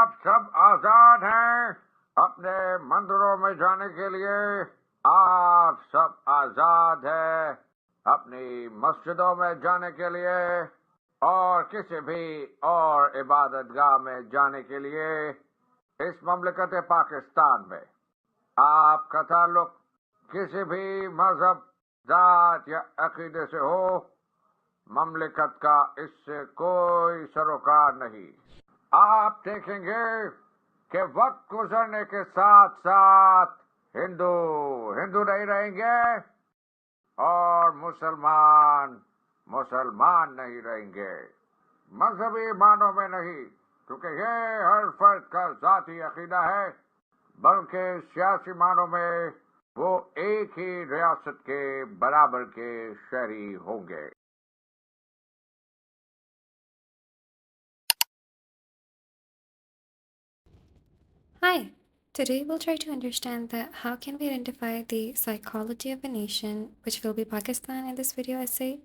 आप सब आजाद हैं अपने मंदिरों में जाने के लिए। आप सब आजाद हैं अपनी मस्जिदों में जाने के लिए और किसी भी और इबादतगाह में जाने के लिए। इस ममलकत पाकिस्तान में आपका ताल्लुक किसी भी मजहब, जात या अकीदे से हो, ममलिकत का इससे कोई सरोकार नहीं। आप देखेंगे कि वक्त गुजरने के साथ साथ हिंदू हिंदू नहीं रहेंगे और मुसलमान मुसलमान नहीं रहेंगे। मजहबी मानों में नहीं, क्योंकि ये हर फर्द का जाती अकीदा है, बल्कि सियासी मानों में वो एक ही रियासत के बराबर के शहरी होंगे। Hi. Today we'll try to understand that how can we identify the psychology of a nation, which will be Pakistan in this video essay.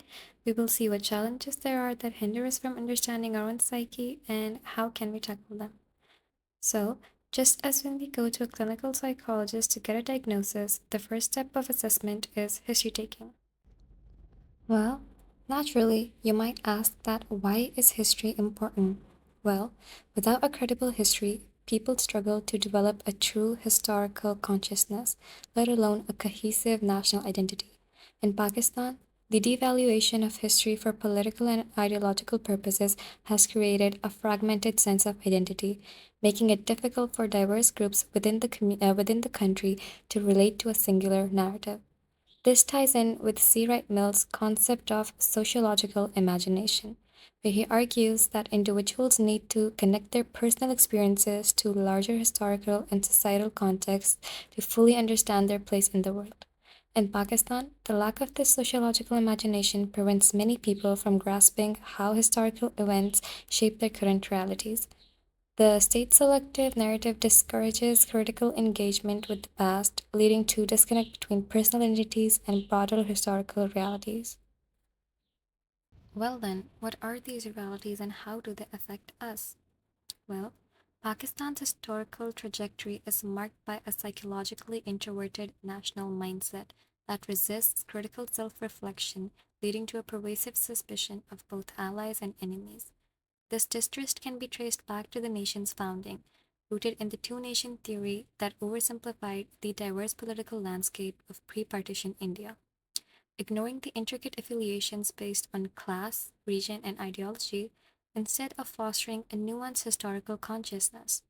We will see what challenges there are that hinder us from understanding our own psyche and how can we tackle them. So, just as when we go to a clinical psychologist to get a diagnosis, the first step of assessment is history taking. Well, naturally, you might ask that why is history important? Well, without a credible history, people struggle to develop a true historical consciousness, let alone a cohesive national identity. In Pakistan, the devaluation of history for political and ideological purposes has created a fragmented sense of identity, making it difficult for diverse groups within the country to relate to a singular narrative. This ties in with C. Wright Mill's concept of sociological imagination, where he argues that individuals need to connect their personal experiences to larger historical and societal contexts to fully understand their place in the world. In Pakistan, the lack of this sociological imagination prevents many people from grasping how historical events shape their current realities. The state selective narrative discourages critical engagement with the past, leading to disconnect between personal identities and broader historical realities. Well, then, what are these realities and how do they affect us? Well, Pakistan's historical trajectory is marked by a psychologically introverted national mindset that resists critical self reflection, leading to a pervasive suspicion of both allies and enemies. This distrust can be traced back to the nation's founding, rooted in the two nation theory that oversimplified the diverse political landscape of pre partition India. Ignoring the intricate affiliations based on class, region, and ideology, instead of fostering a nuanced historical consciousness.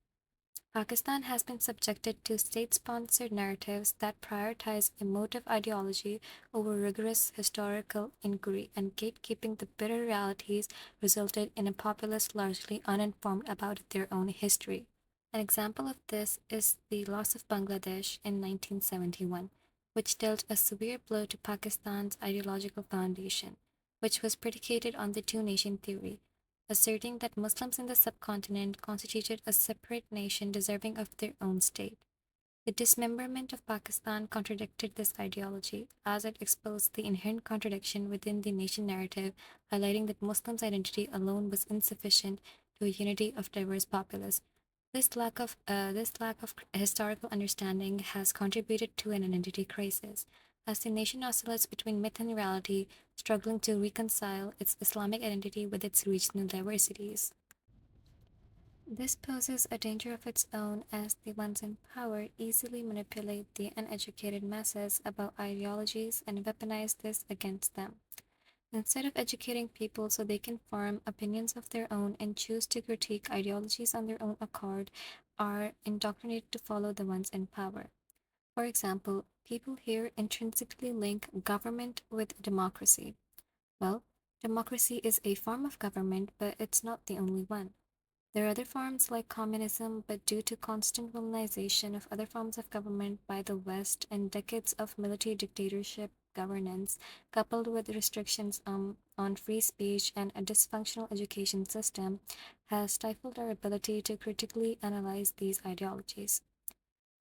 Pakistan has been subjected to state sponsored narratives that prioritize emotive ideology over rigorous historical inquiry, and gatekeeping the bitter realities resulted in a populace largely uninformed about their own history. An example of this is the loss of Bangladesh in 1971, which dealt a severe blow to Pakistan's ideological foundation, which was predicated on the two nation theory, asserting that Muslims in the subcontinent constituted a separate nation deserving of their own state. The dismemberment of Pakistan contradicted this ideology, as it exposed the inherent contradiction within the nation narrative, highlighting that Muslims' identity alone was insufficient to a unity of diverse populace. This lack of historical understanding has contributed to an identity crisis, as the nation oscillates between myth and reality, struggling to reconcile its Islamic identity with its regional diversities. This poses a danger of its own as the ones in power easily manipulate the uneducated masses about ideologies and weaponize this against them. Instead of educating people so they can form opinions of their own and choose to critique ideologies on their own accord, are indoctrinated to follow the ones in power. For example, people here intrinsically link government with democracy. Well, democracy is a form of government, but it's not the only one. There are other forms like communism, but due to constant villainization of other forms of government by the West and decades of military dictatorship governance, coupled with restrictions on free speech and a dysfunctional education system, has stifled our ability to critically analyze these ideologies.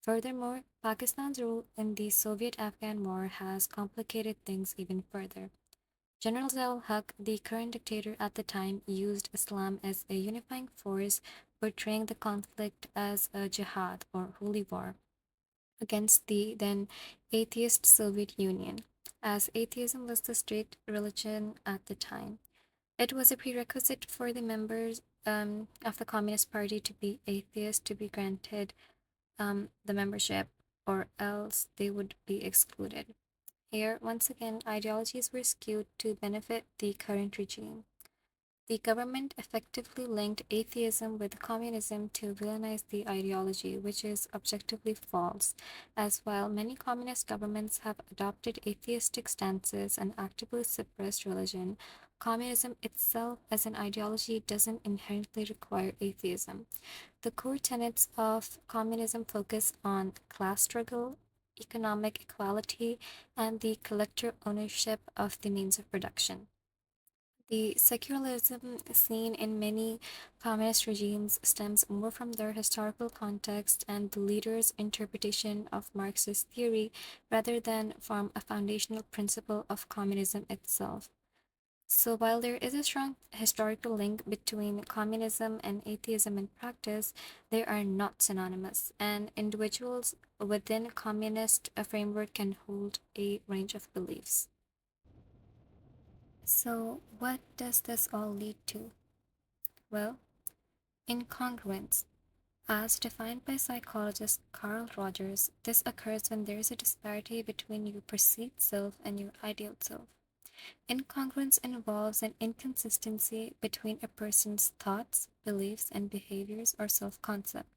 Furthermore, Pakistan's role in the Soviet-Afghan War has complicated things even further. General Zell-Huq, the current dictator at the time, used Islam as a unifying force, portraying the conflict as a jihad or holy war against the then atheist Soviet Union, as atheism was the state religion at the time. It was a prerequisite for the members of the Communist Party to be atheist to be granted the membership, or else they would be excluded. Here, once again, ideologies were skewed to benefit the current regime. The government effectively linked atheism with communism to villainize the ideology, which is objectively false, as while many communist governments have adopted atheistic stances and actively suppressed religion, communism itself as an ideology doesn't inherently require atheism. The core tenets of communism focus on class struggle, economic equality, and the collective ownership of the means of production. The secularism seen in many communist regimes stems more from their historical context and the leaders' interpretation of Marxist theory rather than from a foundational principle of communism itself. So, while there is a strong historical link between communism and atheism in practice, they are not synonymous, and individuals within a communist framework can hold a range of beliefs. So, what does this all lead to? Well, incongruence. As defined by psychologist Carl Rogers, this occurs when there is a disparity between your perceived self and your ideal self. Incongruence involves an inconsistency between a person's thoughts, beliefs, and behaviors or self concept,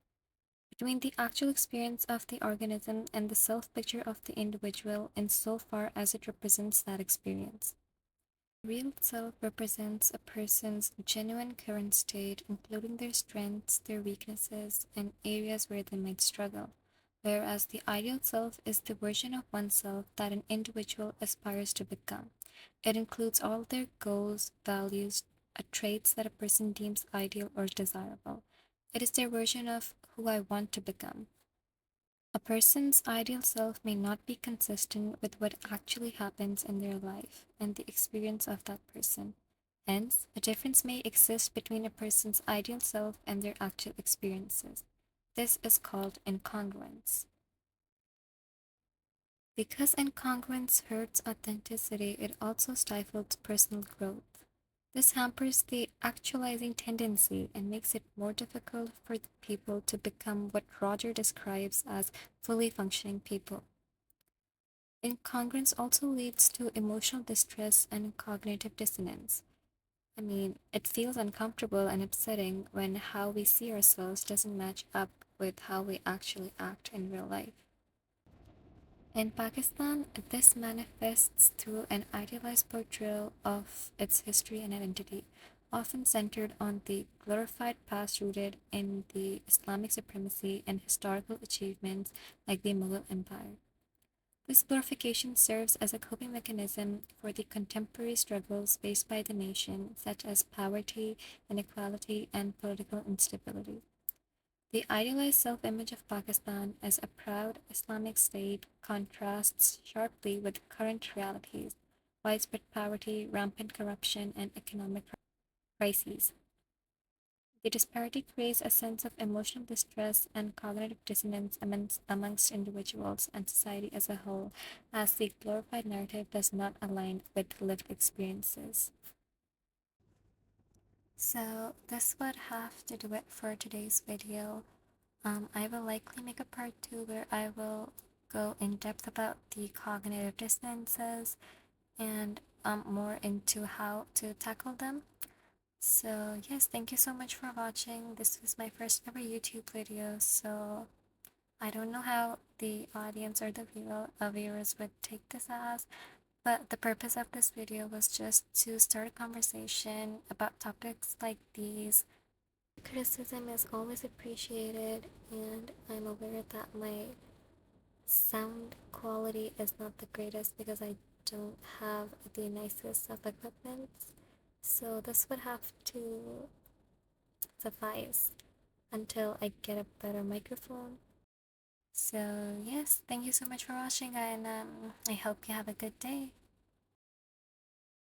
between the actual experience of the organism and the self picture of the individual insofar as it represents that experience. Real self represents a person's genuine current state, including their strengths, their weaknesses, and areas where they might struggle, whereas the ideal self is the version of oneself that an individual aspires to become. It includes all their goals, values, traits that a person deems ideal or desirable. It is their version of who I want to become. A person's ideal self may not be consistent with what actually happens in their life and the experience of that person. Hence, a difference may exist between a person's ideal self and their actual experiences. This is called incongruence. Because incongruence hurts authenticity, it also stifles personal growth. This hampers the actualizing tendency and makes it more difficult for the people to become what Roger describes as fully functioning people. Incongruence also leads to emotional distress and cognitive dissonance. I mean, it feels uncomfortable and upsetting when how we see ourselves doesn't match up with how we actually act in real life. In Pakistan, this manifests through an idealized portrayal of its history and identity, often centered on the glorified past rooted in the Islamic supremacy and historical achievements like the Mughal Empire. This glorification serves as a coping mechanism for the contemporary struggles faced by the nation, such as poverty, inequality, and political instability. The idealized self image of Pakistan as a proud Islamic state contrasts sharply with current realities, widespread poverty, rampant corruption, and economic crises. The disparity creates a sense of emotional distress and cognitive dissonance amongst individuals and society as a whole, as the glorified narrative does not align with lived experiences. So, this would have to do it for today's video. I will likely make a part 2 where I will go in depth about the cognitive dissonances and more into how to tackle them. So, yes, thank you so much for watching. This was my first ever YouTube video, so I don't know how the audience or the viewers would take this as, but the purpose of this video was just to start a conversation about topics like these. Criticism is always appreciated, and I'm aware that my sound quality is not the greatest because I don't have the nicest of equipment. So this would have to suffice until I get a better microphone. So yes, thank you so much for watching, and I hope you have a good day.